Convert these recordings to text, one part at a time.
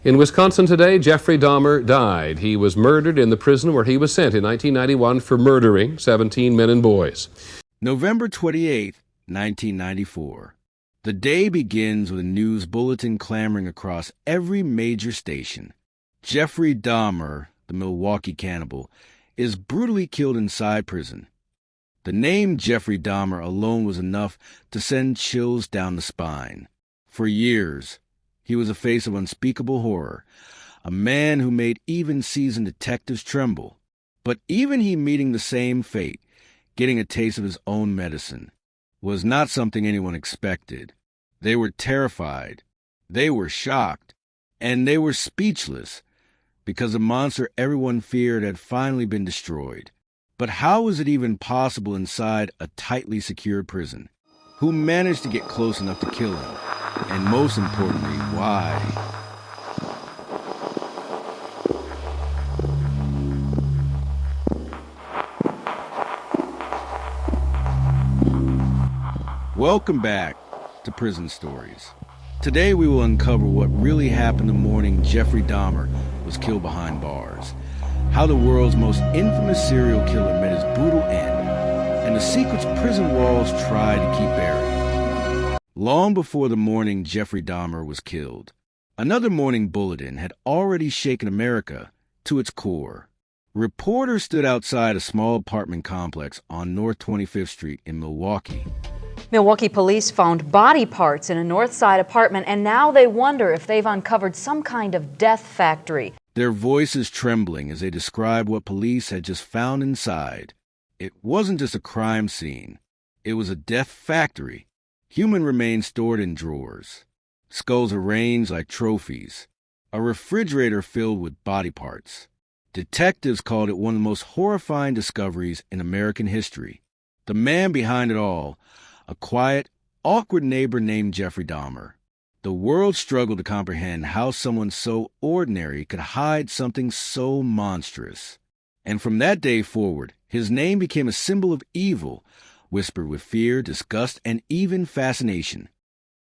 In Wisconsin today, Jeffrey Dahmer died. He was murdered in the prison where he was sent in 1991 for murdering 17 men and boys. November 28, 1994. The day begins with a news bulletin clamoring across every major station. Jeffrey Dahmer, the Milwaukee cannibal, is brutally killed inside prison. The name Jeffrey Dahmer alone was enough to send chills down the spine. For years, he was a face of unspeakable horror, a man who made even seasoned detectives tremble. But even he meeting the same fate, getting a taste of his own medicine, was not something anyone expected. They were terrified, they were shocked, and they were speechless, because the monster everyone feared had finally been destroyed. But how was it even possible inside a tightly secured prison? Who managed to get close enough to kill him? And most importantly, why? Welcome back to Prison Stories. Today we will uncover what really happened the morning Jeffrey Dahmer was killed behind bars, how the world's most infamous serial killer met his brutal end, and the secrets prison walls try to keep buried. Long before the morning Jeffrey Dahmer was killed, another morning bulletin had already shaken America to its core. Reporters stood outside a small apartment complex on North 25th Street in Milwaukee. Milwaukee police found body parts in a North Side apartment, and now they wonder if they've uncovered some kind of death factory. Their voices trembling as they described what police had just found inside. It wasn't just a crime scene. It was a death factory. Human remains stored in drawers, skulls arranged like trophies, a refrigerator filled with body parts. Detectives called it one of the most horrifying discoveries in American history. The man behind it all, a quiet, awkward neighbor named Jeffrey Dahmer. The world struggled to comprehend how someone so ordinary could hide something so monstrous. And from that day forward, his name became a symbol of evil, whispered with fear, disgust, and even fascination.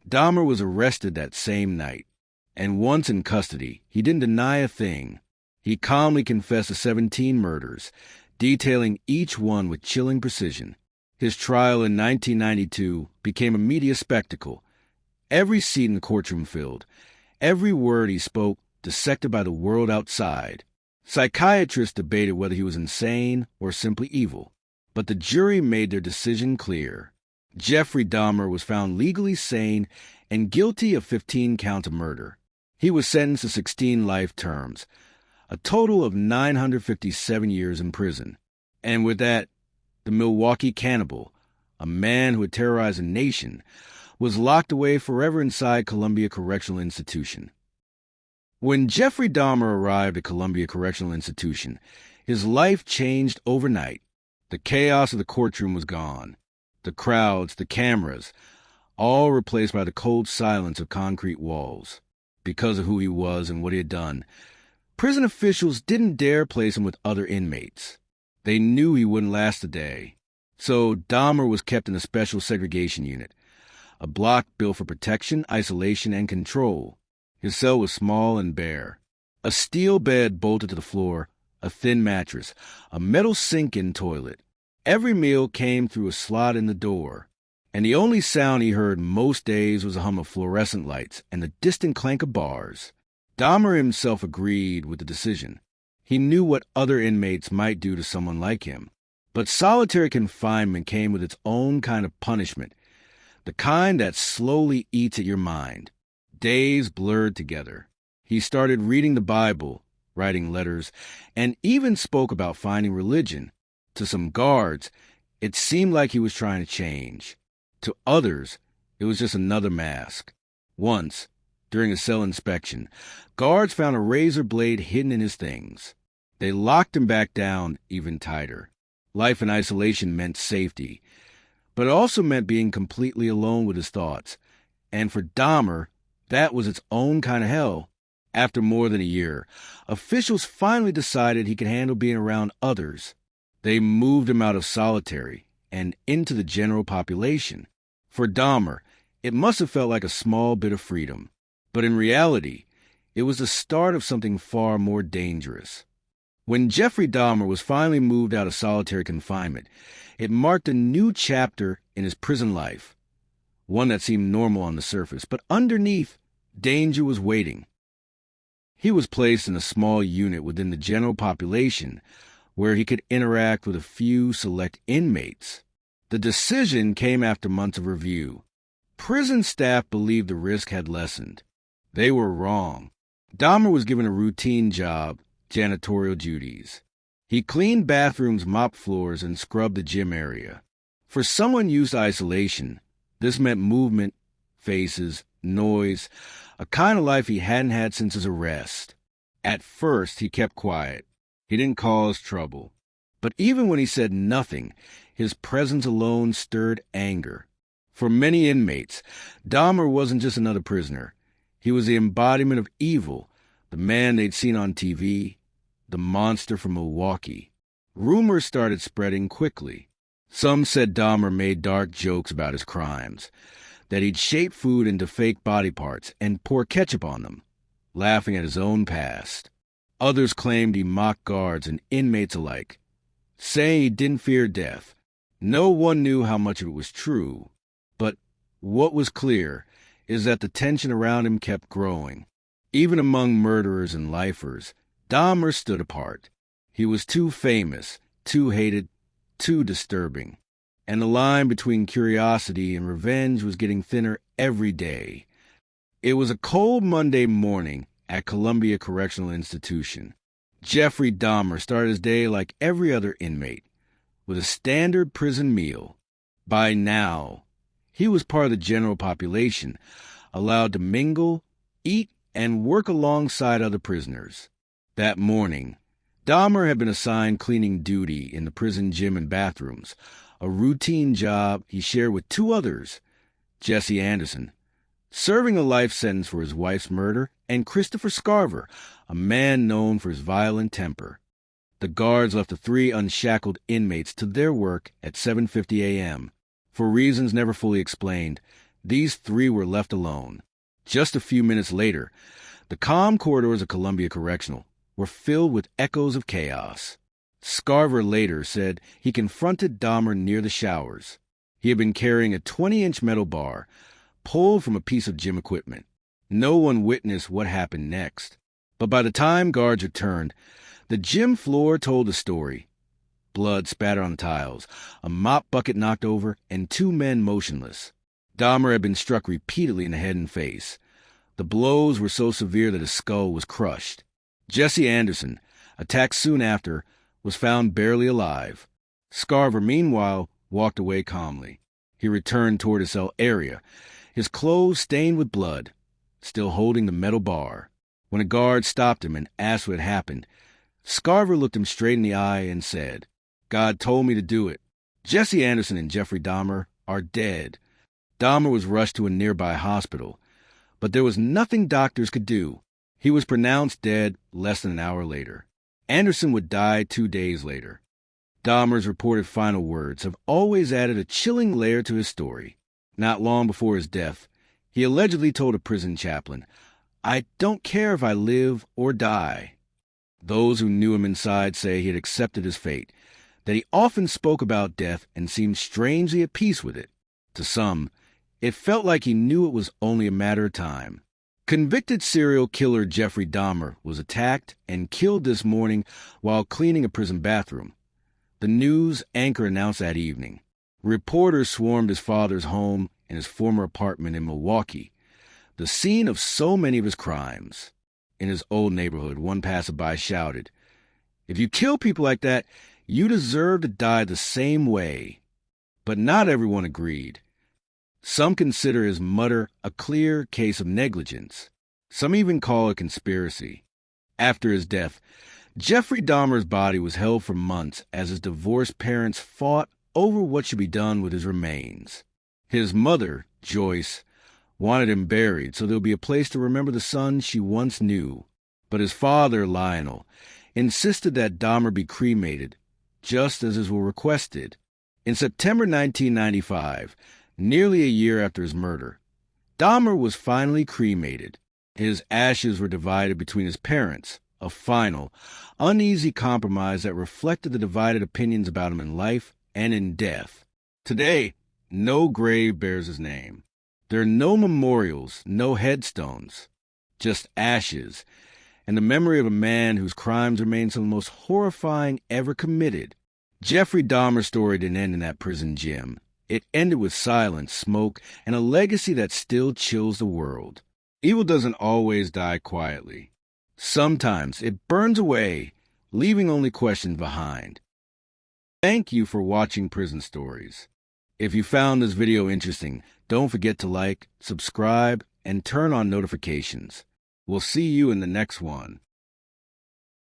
Dahmer was arrested that same night, and once in custody, he didn't deny a thing. He calmly confessed to 17 murders, detailing each one with chilling precision. His trial in 1992 became a media spectacle. Every seat in the courtroom filled, every word he spoke dissected by the world outside. Psychiatrists debated whether he was insane or simply evil, but the jury made their decision clear. Jeffrey Dahmer was found legally sane and guilty of 15 counts of murder. He was sentenced to 16 life terms, a total of 957 years in prison. And with that, the Milwaukee cannibal, a man who had terrorized a nation, was locked away forever inside Columbia Correctional Institution. When Jeffrey Dahmer arrived at Columbia Correctional Institution, his life changed overnight. The chaos of the courtroom was gone. The crowds, the cameras, all replaced by the cold silence of concrete walls. Because of who he was and what he had done, prison officials didn't dare place him with other inmates. They knew he wouldn't last a day. So Dahmer was kept in a special segregation unit, a block built for protection, isolation, and control. His cell was small and bare. A steel bed bolted to the floor, a thin mattress, a metal sink-in toilet. Every meal came through a slot in the door, and the only sound he heard most days was a hum of fluorescent lights and the distant clank of bars. Dahmer himself agreed with the decision. He knew what other inmates might do to someone like him. But solitary confinement came with its own kind of punishment, the kind that slowly eats at your mind. Days blurred together. He started reading the Bible, writing letters, and even spoke about finding religion. To some guards, it seemed like he was trying to change. To others, it was just another mask. Once, during a cell inspection, guards found a razor blade hidden in his things. They locked him back down even tighter. Life in isolation meant safety, but it also meant being completely alone with his thoughts. And for Dahmer, that was its own kind of hell. After more than a year, officials finally decided he could handle being around others. They moved him out of solitary and into the general population. For Dahmer, it must have felt like a small bit of freedom. But in reality, It was the start of something far more dangerous. When Jeffrey Dahmer was finally moved out of solitary confinement, it marked a new chapter in his prison life, one that seemed normal on the surface, but underneath, danger was waiting. He was placed in a small unit within the general population where he could interact with a few select inmates. The decision came after months of review. Prison staff believed the risk had lessened. They were wrong. Dahmer was given a routine job, janitorial duties. He cleaned bathrooms, mopped floors, and scrubbed the gym area. For someone used to isolation, this meant movement, faces, noise, a kind of life he hadn't had since his arrest. At first, he kept quiet. He didn't cause trouble. But even when he said nothing, his presence alone stirred anger. For many inmates, Dahmer wasn't just another prisoner. He was the embodiment of evil, the man they'd seen on TV, the monster from Milwaukee. Rumors started spreading quickly. Some said Dahmer made dark jokes about his crimes, that he'd shape food into fake body parts and pour ketchup on them, laughing at his own past. Others claimed he mocked guards and inmates alike, saying he didn't fear death. No one knew how much of it was true, but what was clear is that the tension around him kept growing. Even among murderers and lifers, Dahmer stood apart. He was too famous, too hated, too disturbing. And the line between curiosity and revenge was getting thinner every day. It was a cold Monday morning at Columbia Correctional Institution. Jeffrey Dahmer started his day like every other inmate, with a standard prison meal. By now, he was part of the general population, allowed to mingle, eat, and work alongside other prisoners. That morning, Dahmer had been assigned cleaning duty in the prison gym and bathrooms, a routine job he shared with two others, Jesse Anderson, serving a life sentence for his wife's murder, and Christopher Scarver, a man known for his violent temper. The guards left the three unshackled inmates to their work at 7:50 a.m. For reasons never fully explained, these three were left alone. Just a few minutes later, the calm corridors of Columbia Correctional were filled with echoes of chaos. Scarver later said he confronted Dahmer near the showers. He had been carrying a 20-inch metal bar, pulled from a piece of gym equipment. No one witnessed what happened next. But by the time guards returned, the gym floor told the story. Blood spattered on the tiles, a mop bucket knocked over, and two men motionless. Dahmer had been struck repeatedly in the head and face. The blows were so severe that his skull was crushed. Jesse Anderson, attacked soon after, was found barely alive. Scarver, meanwhile, walked away calmly. He returned toward his cell area, his clothes stained with blood, still holding the metal bar. When a guard stopped him and asked what had happened, Scarver looked him straight in the eye and said, "God told me to do it." Jesse Anderson and Jeffrey Dahmer are dead. Dahmer was rushed to a nearby hospital, but there was nothing doctors could do. He was pronounced dead less than an hour later. Anderson would die 2 days later. Dahmer's reported final words have always added a chilling layer to his story. Not long before his death, he allegedly told a prison chaplain, "I don't care if I live or die." Those who knew him inside say he had accepted his fate, that he often spoke about death and seemed strangely at peace with it. To some, it felt like he knew it was only a matter of time. Convicted serial killer Jeffrey Dahmer was attacked and killed this morning while cleaning a prison bathroom. The news anchor announced that evening. Reporters swarmed his father's home and his former apartment in Milwaukee, the scene of so many of his crimes. In his old neighborhood, one passerby shouted, "If you kill people like that, you deserve to die the same way." But not everyone agreed. Some consider his murder a clear case of negligence. Some even call it conspiracy. After his death, Jeffrey Dahmer's body was held for months as his divorced parents fought over what should be done with his remains. His mother, Joyce, wanted him buried so there would be a place to remember the son she once knew. But his father, Lionel, insisted that Dahmer be cremated, just as his will requested. In September 1995, nearly a year after his murder, Dahmer was finally cremated. His ashes were divided between his parents, a final, uneasy compromise that reflected the divided opinions about him in life and in death. Today, no grave bears his name. There are no memorials, no headstones, just ashes, and the memory of a man whose crimes remain some of the most horrifying ever committed. Jeffrey Dahmer's story didn't end in that prison gym. It ended with silence, smoke, and a legacy that still chills the world. Evil doesn't always die quietly. Sometimes it burns away, leaving only questions behind. Thank you for watching Prison Stories. If you found this video interesting, don't forget to like, subscribe, and turn on notifications. We'll see you in the next one.